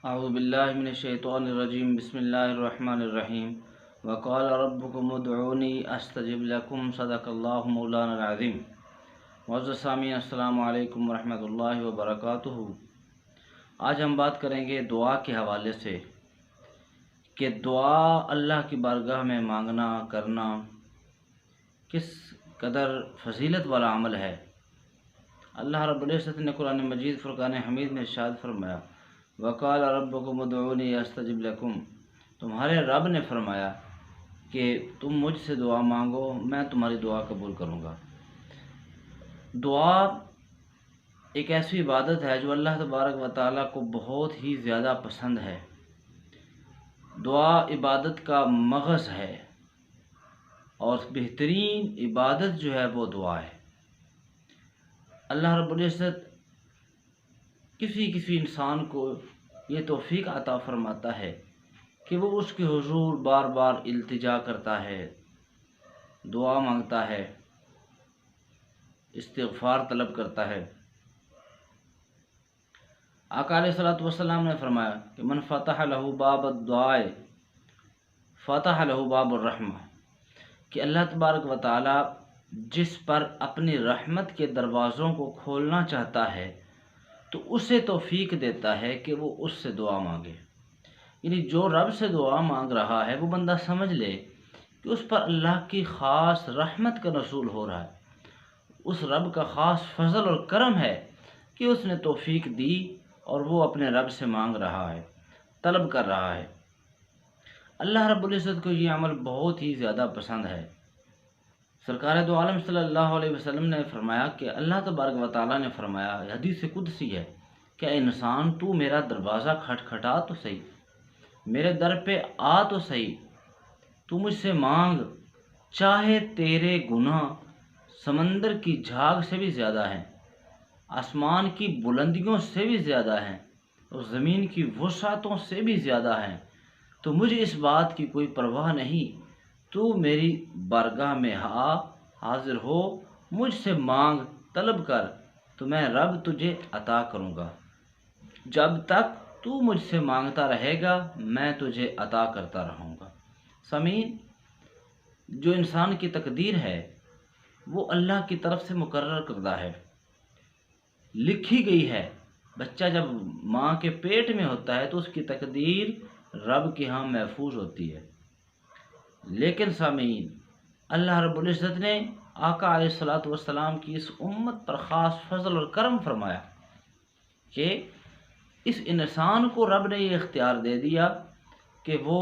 اعوذ باللہ من الشیطان الرجیم بسم اللہ الرحمن الرحیم وقال ربکم ادعونی استجب لکم صدق اللہ مولانا العظیم۔ معزز سامعین، السلام علیکم ورحمۃ اللہ وبرکاتہ۔ آج ہم بات کریں گے دعا کے حوالے سے کہ دعا اللہ کی بارگاہ میں مانگنا کرنا کس قدر فضیلت والا عمل ہے۔ اللہ رب العزت نے قرآن مجید فرقان حمید میں ارشاد فرمایا، وقال ربکم ادعونی استجب لکم، تمہارے رب نے فرمایا کہ تم مجھ سے دعا مانگو، میں تمہاری دعا قبول کروں گا۔ دعا ایک ایسی عبادت ہے جو اللہ تبارک و تعالیٰ کو بہت ہی زیادہ پسند ہے۔ دعا عبادت کا مغز ہے اور بہترین عبادت جو ہے وہ دعا ہے۔ اللہ رب العزت کسی انسان کو یہ توفیق عطا فرماتا ہے کہ وہ اس کے حضور بار بار التجا کرتا ہے، دعا مانگتا ہے، استغفار طلب کرتا ہے۔ آقا علیہ الصلوۃ والسلام نے فرمایا کہ من فتح لہ باب الدعاء فتح لہ باب الرحمہ، کہ اللہ تبارک و تعالی جس پر اپنی رحمت کے دروازوں کو کھولنا چاہتا ہے تو اسے توفیق دیتا ہے کہ وہ اس سے دعا مانگے۔ یعنی جو رب سے دعا مانگ رہا ہے وہ بندہ سمجھ لے کہ اس پر اللہ کی خاص رحمت کا نزول ہو رہا ہے، اس رب کا خاص فضل اور کرم ہے کہ اس نے توفیق دی اور وہ اپنے رب سے مانگ رہا ہے، طلب کر رہا ہے۔ اللہ رب العزت کو یہ عمل بہت ہی زیادہ پسند ہے۔ سرکار دو عالم صلی اللہ علیہ وسلم نے فرمایا کہ اللہ تبارک و تعالیٰ نے فرمایا، حدیث قدسی ہے کہ اے انسان، تو میرا دروازہ کھٹکھٹا تو صحیح، میرے در پہ آ تو صحیح، تو مجھ سے مانگ، چاہے تیرے گناہ سمندر کی جھاگ سے بھی زیادہ ہیں، آسمان کی بلندیوں سے بھی زیادہ ہیں اور زمین کی وسعتوں سے بھی زیادہ ہیں، تو مجھے اس بات کی کوئی پرواہ نہیں، تو میری بارگاہ میں حاضر ہو، مجھ سے مانگ، طلب کر، تو میں رب تجھے عطا کروں گا۔ جب تک تو مجھ سے مانگتا رہے گا میں تجھے عطا کرتا رہوں گا۔ سامعین، جو انسان کی تقدیر ہے وہ اللہ کی طرف سے مقرر کردہ ہے، لکھی گئی ہے۔ بچہ جب ماں کے پیٹ میں ہوتا ہے تو اس کی تقدیر رب کے ہاں محفوظ ہوتی ہے۔ لیکن سامعین، اللہ رب العزت نے آقا علیہ الصلوۃ والسلام کی اس امت پر خاص فضل اور کرم فرمایا کہ اس انسان کو رب نے یہ اختیار دے دیا کہ وہ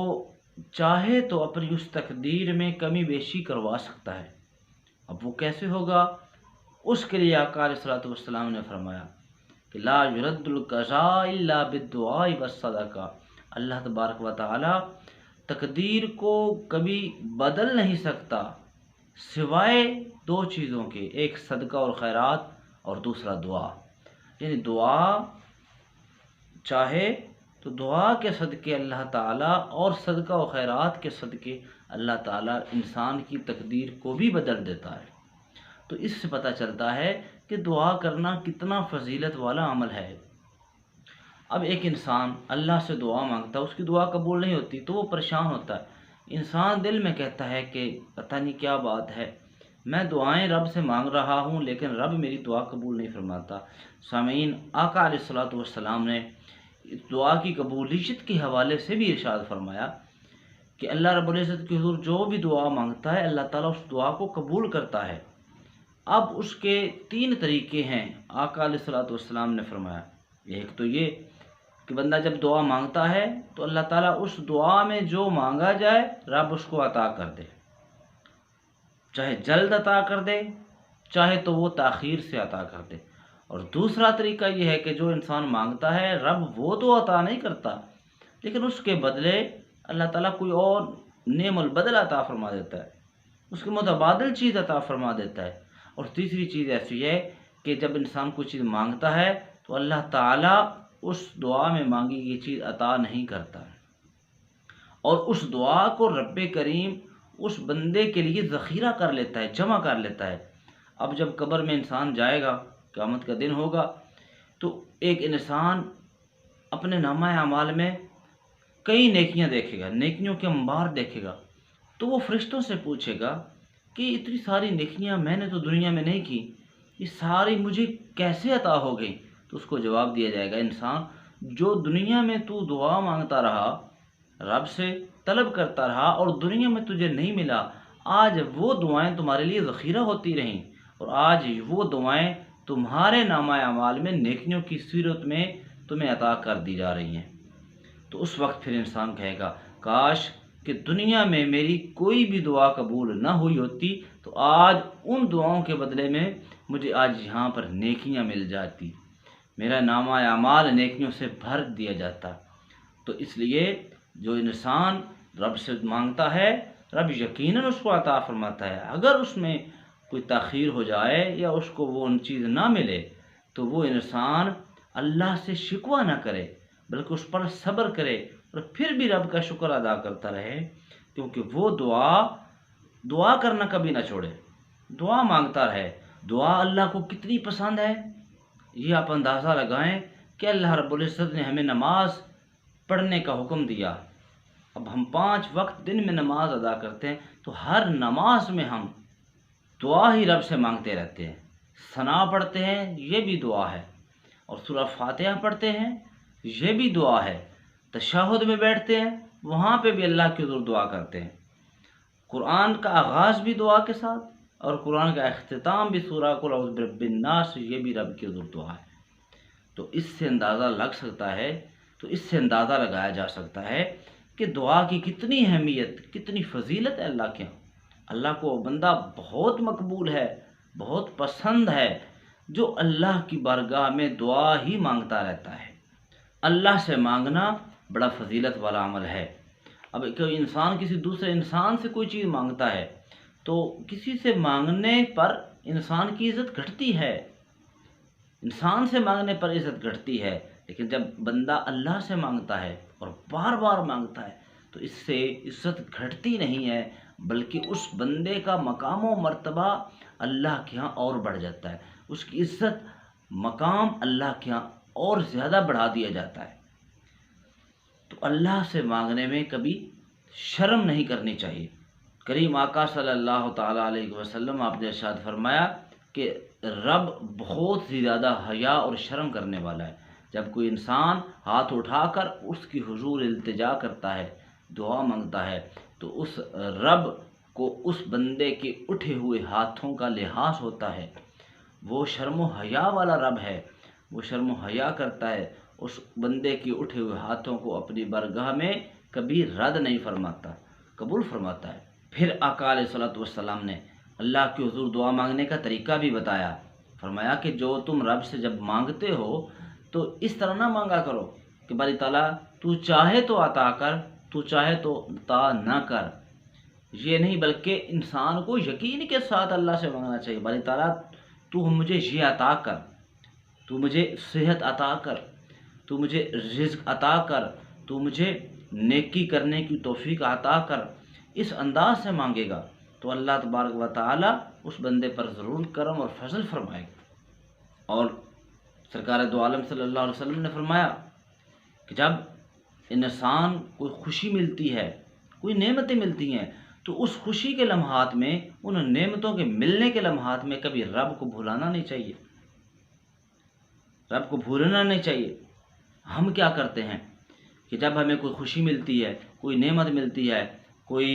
چاہے تو اپنی اس تقدیر میں کمی بیشی کروا سکتا ہے۔ اب وہ کیسے ہوگا؟ اس کے لیے آقا علیہ الصلوۃ والسلام نے فرمایا کہ لا يرد القضاء الا بالدعاء والصدقہ، اللہ تبارک و تعالی تقدیر کو کبھی بدل نہیں سکتا سوائے دو چیزوں کے، ایک صدقہ اور خیرات اور دوسرا دعا۔ یعنی دعا چاہے تو دعا کے صدقے اللہ تعالیٰ اور صدقہ و خیرات کے صدقے اللہ تعالیٰ انسان کی تقدیر کو بھی بدل دیتا ہے۔ تو اس سے پتہ چلتا ہے کہ دعا کرنا کتنا فضیلت والا عمل ہے۔ اب ایک انسان اللہ سے دعا مانگتا ہے، اس کی دعا قبول نہیں ہوتی تو وہ پریشان ہوتا ہے۔ انسان دل میں کہتا ہے کہ پتہ نہیں کیا بات ہے، میں دعائیں رب سے مانگ رہا ہوں لیکن رب میری دعا قبول نہیں فرماتا۔ سامعین، آقا علیہ الصلوۃ والسلام نے اس دعا کی قبولیت کے حوالے سے بھی ارشاد فرمایا کہ اللہ رب العزت کے حضور جو بھی دعا مانگتا ہے اللہ تعالیٰ اس دعا کو قبول کرتا ہے۔ اب اس کے تین طریقے ہیں، آقا علیہ الصلوۃ والسلام نے فرمایا۔ ایک تو یہ کہ بندہ جب دعا مانگتا ہے تو اللہ تعالیٰ اس دعا میں جو مانگا جائے رب اس کو عطا کر دے، چاہے جلد عطا کر دے چاہے تو وہ تاخیر سے عطا کر دے۔ اور دوسرا طریقہ یہ ہے کہ جو انسان مانگتا ہے رب وہ تو عطا نہیں کرتا لیکن اس کے بدلے اللہ تعالیٰ کوئی اور نعم البدل عطا فرما دیتا ہے، اس کے متبادل چیز عطا فرما دیتا ہے۔ اور تیسری چیز ایسی ہے کہ جب انسان کوئی چیز مانگتا ہے تو اللہ تعالیٰ اس دعا میں مانگی گئی چیز عطا نہیں کرتا اور اس دعا کو رب کریم اس بندے کے لیے ذخیرہ کر لیتا ہے، جمع کر لیتا ہے۔ اب جب قبر میں انسان جائے گا، قیامت کا دن ہوگا، تو ایک انسان اپنے نامہ اعمال میں کئی نیکیاں دیکھے گا، نیکیوں کے انبار دیکھے گا، تو وہ فرشتوں سے پوچھے گا کہ اتنی ساری نیکیاں میں نے تو دنیا میں نہیں کی، یہ ساری مجھے کیسے عطا ہو گئی؟ تو اس کو جواب دیا جائے گا، انسان جو دنیا میں تو دعا مانگتا رہا، رب سے طلب کرتا رہا اور دنیا میں تجھے نہیں ملا، آج وہ دعائیں تمہارے لیے ذخیرہ ہوتی رہیں اور آج وہ دعائیں تمہارے نامہ اعمال میں نیکیوں کی صورت میں تمہیں عطا کر دی جا رہی ہیں۔ تو اس وقت پھر انسان کہے گا کاش کہ دنیا میں میری کوئی بھی دعا قبول نہ ہوئی ہوتی تو آج ان دعاؤں کے بدلے میں مجھے آج یہاں پر نیکیاں مل جاتی، میرا نامہ اعمال نیکیوں سے بھر دیا جاتا۔ تو اس لیے جو انسان رب سے مانگتا ہے، رب یقیناً اس کو عطا فرماتا ہے۔ اگر اس میں کوئی تاخیر ہو جائے یا اس کو وہ چیز نہ ملے تو وہ انسان اللہ سے شکوہ نہ کرے بلکہ اس پر صبر کرے اور پھر بھی رب کا شکر ادا کرتا رہے، کیونکہ وہ دعا کرنا کبھی نہ چھوڑے، دعا مانگتا رہے۔ دعا اللہ کو کتنی پسند ہے یہ آپ اندازہ لگائیں کہ اللہ رب العزت نے ہمیں نماز پڑھنے کا حکم دیا۔ اب ہم 5 وقت دن میں نماز ادا کرتے ہیں تو ہر نماز میں ہم دعا ہی رب سے مانگتے رہتے ہیں۔ ثنا پڑھتے ہیں یہ بھی دعا ہے، اور سورہ فاتحہ پڑھتے ہیں یہ بھی دعا ہے، تشہد میں بیٹھتے ہیں وہاں پہ بھی اللہ کی حضور دعا کرتے ہیں۔ قرآن کا آغاز بھی دعا کے ساتھ اور قرآن کا اختتام بھی سورہ قل اعوذ برب الناس، یہ بھی رب کی حضور دعا ہے۔ تو اس سے اندازہ لگایا جا سکتا ہے کہ دعا کی کتنی اہمیت، کتنی فضیلت ہے اللہ کے ہاں۔ اللہ کو بندہ بہت مقبول ہے، بہت پسند ہے جو اللہ کی بارگاہ میں دعا ہی مانگتا رہتا ہے۔ اللہ سے مانگنا بڑا فضیلت والا عمل ہے۔ اب کوئی انسان کسی دوسرے انسان سے کوئی چیز مانگتا ہے تو کسی سے مانگنے پر انسان کی عزت گھٹتی ہے، انسان سے مانگنے پر عزت گھٹتی ہے، لیکن جب بندہ اللہ سے مانگتا ہے اور بار بار مانگتا ہے تو اس سے عزت گھٹتی نہیں ہے، بلکہ اس بندے کا مقام و مرتبہ اللہ کے ہاں اور بڑھ جاتا ہے، اس کی عزت مقام اللہ کے ہاں اور زیادہ بڑھا دیا جاتا ہے۔ تو اللہ سے مانگنے میں کبھی شرم نہیں کرنی چاہیے۔ کریم آقا صلی اللہ تعالیٰ علیہ وسلم آپ نے ارشاد فرمایا کہ رب بہت ہی زیادہ حیا اور شرم کرنے والا ہے۔ جب کوئی انسان ہاتھ اٹھا کر اس کی حضور التجا کرتا ہے، دعا مانگتا ہے، تو اس رب کو اس بندے کے اٹھے ہوئے ہاتھوں کا لحاظ ہوتا ہے۔ وہ شرم و حیا والا رب ہے، وہ شرم و حیا کرتا ہے، اس بندے کے اٹھے ہوئے ہاتھوں کو اپنی بارگاہ میں کبھی رد نہیں فرماتا، قبول فرماتا ہے۔ پھر آقا علیہ الصلوۃ والسلام نے اللہ کی حضور دعا مانگنے کا طریقہ بھی بتایا، فرمایا کہ جو تم رب سے جب مانگتے ہو تو اس طرح نہ مانگا کرو کہ باری تعالیٰ تو چاہے تو عطا کر، تو چاہے تو عطا نہ کر، یہ نہیں، بلکہ انسان کو یقین کے ساتھ اللہ سے مانگنا چاہیے، باری تعالیٰ تو مجھے یہ عطا کر، تو مجھے صحت عطا کر، تو مجھے رزق عطا کر، تو مجھے نیکی کرنے کی توفیق عطا کر۔ اس انداز سے مانگے گا تو اللہ تبارک و تعالی اس بندے پر ضرور کرم اور فضل فرمائے گا۔ اور سرکار دو عالم صلی اللہ علیہ وسلم نے فرمایا کہ جب انسان کوئی خوشی ملتی ہے، کوئی نعمتیں ملتی ہیں، تو اس خوشی کے لمحات میں، ان نعمتوں کے ملنے کے لمحات میں کبھی رب کو بھلانا نہیں چاہیے، رب کو بھولنا نہیں چاہیے۔ ہم کیا کرتے ہیں کہ جب ہمیں کوئی خوشی ملتی ہے، کوئی نعمت ملتی ہے، کوئی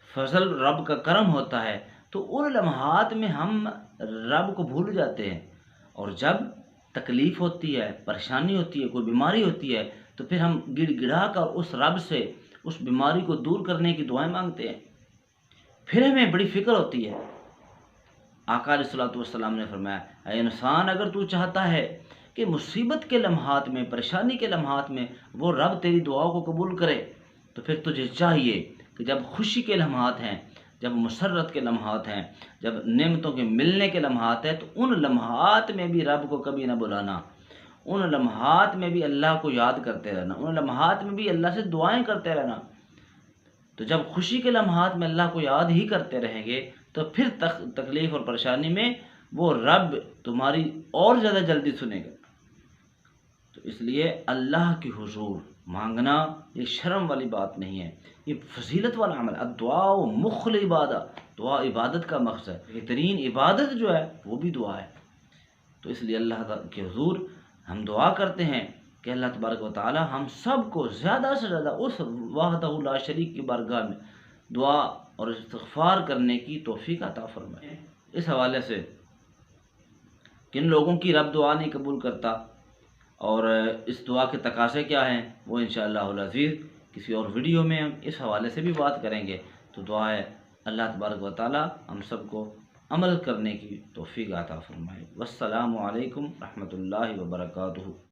فضل رب کا کرم ہوتا ہے، تو ان لمحات میں ہم رب کو بھول جاتے ہیں، اور جب تکلیف ہوتی ہے، پریشانی ہوتی ہے، کوئی بیماری ہوتی ہے، تو پھر ہم گڑ گڑا کر اس رب سے اس بیماری کو دور کرنے کی دعائیں مانگتے ہیں، پھر ہمیں بڑی فکر ہوتی ہے۔ آقا علیہ الصلوۃ والسلام نے فرمایا، اے انسان، اگر تو چاہتا ہے کہ مصیبت کے لمحات میں، پریشانی کے لمحات میں وہ رب تیری دعاؤں کو قبول کرے، تو پھر تجھے چاہیے کہ جب خوشی کے لمحات ہیں، جب مسرت کے لمحات ہیں، جب نعمتوں کے ملنے کے لمحات ہیں، تو ان لمحات میں بھی رب کو کبھی نہ بلانا، ان لمحات میں بھی اللہ کو یاد کرتے رہنا، ان لمحات میں بھی اللہ سے دعائیں کرتے رہنا۔ تو جب خوشی کے لمحات میں اللہ کو یاد ہی کرتے رہیں گے تو پھر تکلیف اور پریشانی میں وہ رب تمہاری اور زیادہ جلدی سنے گا۔ تو اس لیے اللہ کی حضور مانگنا یہ شرم والی بات نہیں ہے، یہ فضیلت والا عمل ہے۔ الدعاء مخ العبادہ، دعا عبادت کا مقصد ہے، بہترین عبادت جو ہے وہ بھی دعا ہے۔ تو اس لیے اللہ کے حضور ہم دعا کرتے ہیں کہ اللہ تبارک و تعالی ہم سب کو زیادہ سے زیادہ اس وحدہ لا شریک کی بارگاہ میں دعا اور استغفار کرنے کی توفیق عطا فرمائے۔ اس حوالے سے کن لوگوں کی رب دعا نہیں قبول کرتا اور اس دعا کے تقاضے کیا ہیں، وہ انشاءاللہ العزیز کسی اور ویڈیو میں ہم اس حوالے سے بھی بات کریں گے۔ تو دعا ہے اللہ تبارک و تعالی ہم سب کو عمل کرنے کی توفیق عطا فرمائے۔ والسلام علیکم رحمۃ اللہ وبرکاتہ۔